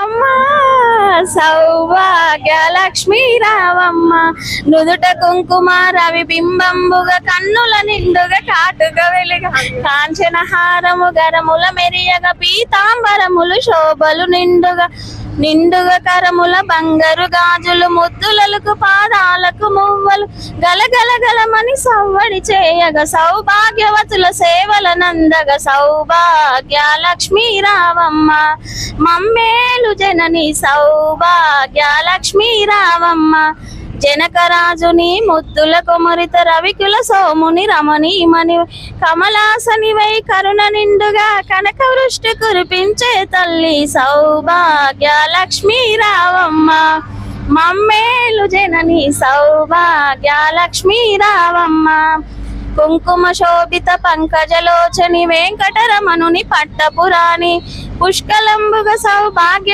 రావమ్మ సౌభాగ్య లక్ష్మీ రావమ్మ నుదుట కుంకుమ రవి బింబంబుగా కన్నుల నిండుగా కాటుగా వెలుగ కాంచన హారము గరముల మెరియగా పీతాంబరములు శోభలు నిండుగా కరముల బంగారు గాజులు ముద్దులకు పాదాలకు మువ్వలు గలగలగలమని సవ్వడి చేయగా సౌభాగ్యవతుల సేవల నందగా సౌభాగ్య లక్ష్మీ రావమ్మ మమ్మేలు జనని సౌభాగ్య లక్ష్మీ రావమ్మ జనకరాజుని ముద్దుల కొమరిత రవికుల సోముని రమణీమణి కమలాసని వై కరుణ నిండుగా కనక వృష్టి కురిపించే తల్లి సౌభాగ్య లక్ష్మీ రావమ్మ మమ్మేలు జనని సౌభాగ్య లక్ష్మీ రావమ్మ కుంకుమ శోభిత పంకజలోచని వెంకటరమణుని పట్టపురాణి పుష్కలంబుగ సౌభాగ్యం